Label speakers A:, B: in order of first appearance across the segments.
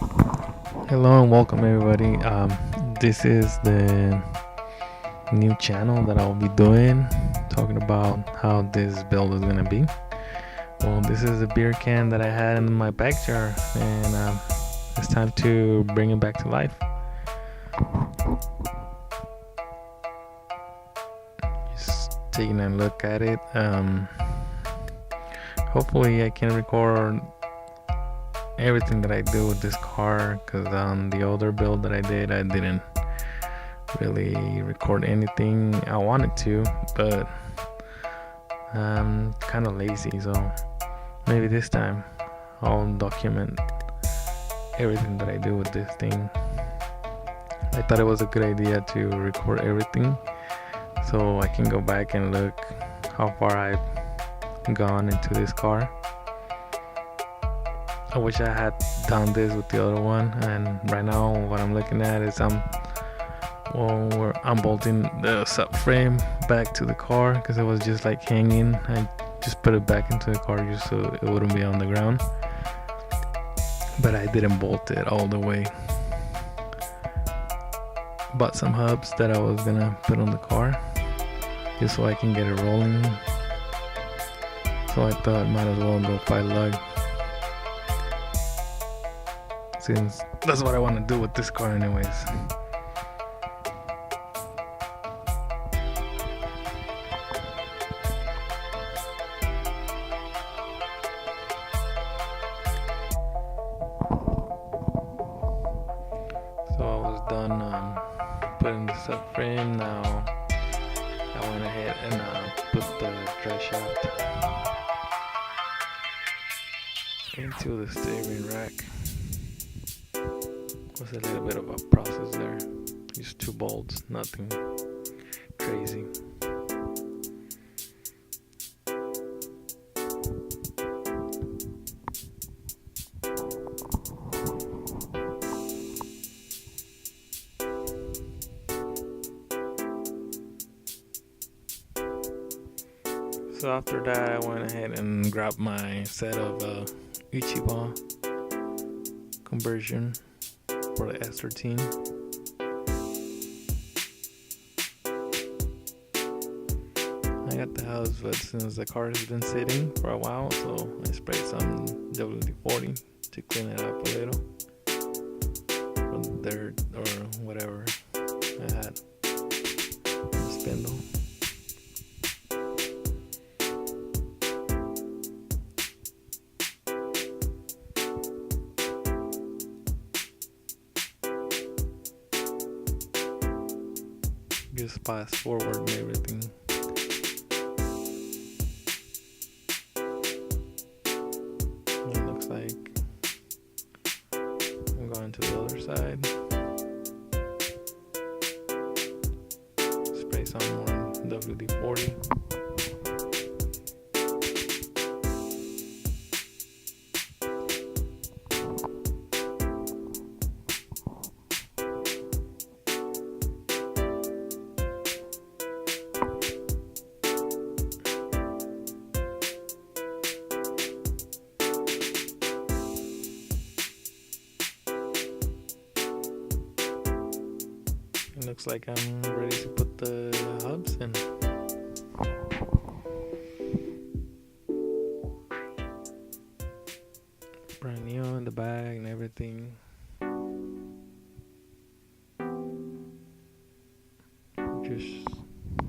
A: Hello and welcome everybody. This is the new channel that I'll be doing, talking about how this build is gonna be. Well, this is a beer can that I had in my bag jar, and it's time to bring it back to life. Just taking a look at it. Hopefully, I can record everything that I do with this car, because on the other build that I didn't really record anything. I wanted to, but I'm kind of lazy, so maybe this time I'll document everything that I do with this thing. I thought it was a good idea to record everything so I can go back and look how far I've gone into this car. I wish I had done this with the other one, and right now what I'm looking at is I'm bolting the subframe back to the car because it was just like hanging. I just put it back into the car just so it wouldn't be on the ground, but I didn't bolt it all the way. Bought some hubs that I was gonna put on the car just so I can get it rolling, so I thought might as well go by luck, since that's what I want to do with this car anyways. So I was done putting the subframe. Now I went ahead and put the drive shaft into the steering rack. Was a little bit of a process there. Just 2 bolts, nothing crazy. So after that, I went ahead and grabbed my set of Ichiban conversion for the S13. I got the house, but since the car has been sitting for a while, so I sprayed some WD-40 to clean it up a little from dirt or whatever I had on the spindle. Just fast forward and everything. It looks like I'm going to the other side. Spray some more WD-40. It looks like I'm ready to put the hubs in. Brand new in the bag and everything. Just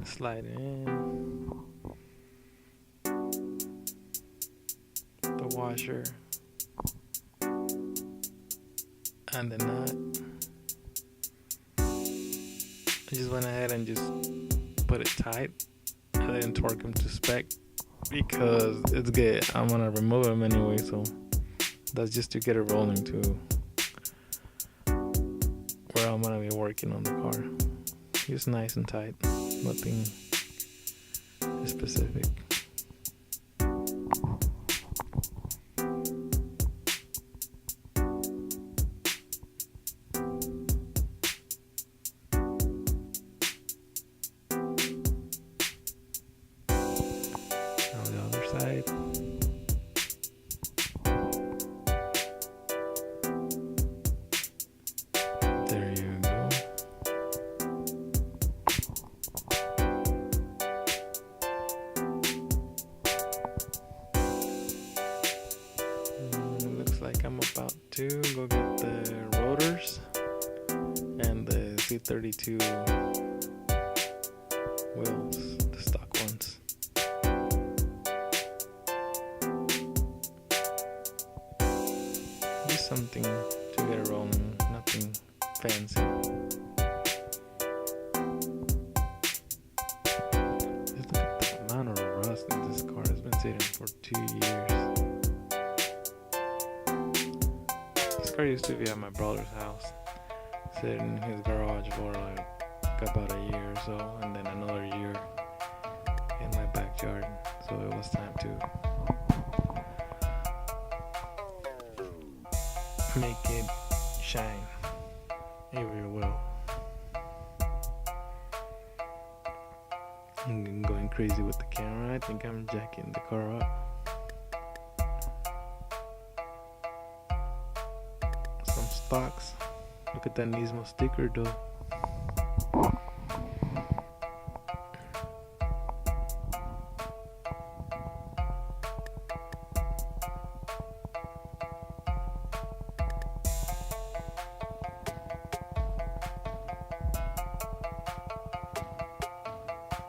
A: slide it in. The washer and the nut. I just went ahead and just put it tight. I didn't torque them to spec because it's good. I'm gonna remove them anyway, so that's just to get it rolling to where I'm gonna be working on the car. Just nice and tight, nothing specific. Side. think I'm about to go get the rotors and the C32 wheels, the stock ones. Just something to get it rolling, nothing fancy. Just look at the amount of rust in this car. It's been sitting for 2 years. This car used to be at my brother's house, sitting in his garage for like about a year or so, and then another year in my backyard. So it was time to make it shine, if you will. I'm going crazy with the camera. I think I'm jacking the car up. Some stocks. Look at that Nismo sticker though.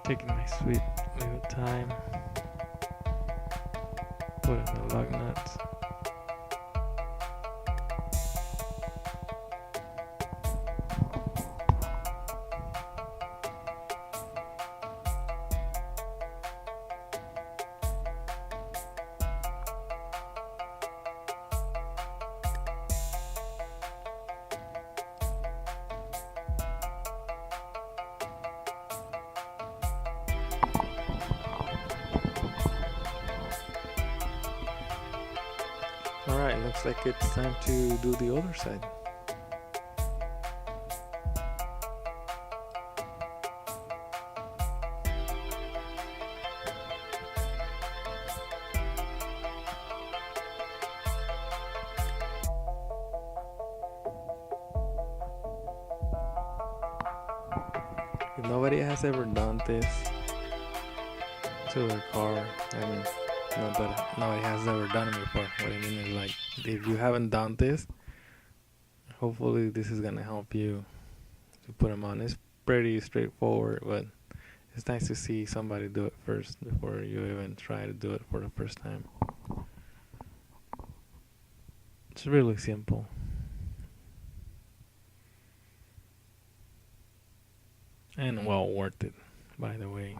A: Taking my sweet little time, putting the lug nuts. Alright, looks like it's time to do the other side. If nobody has ever done this to their car, I mean, not that nobody has ever done it before. What I mean is, like, if you haven't done this, hopefully this is gonna help you to put them on. It's pretty straightforward, but it's nice to see somebody do it first before you even try to do it for the first time. It's really simple. And well worth it, by the way.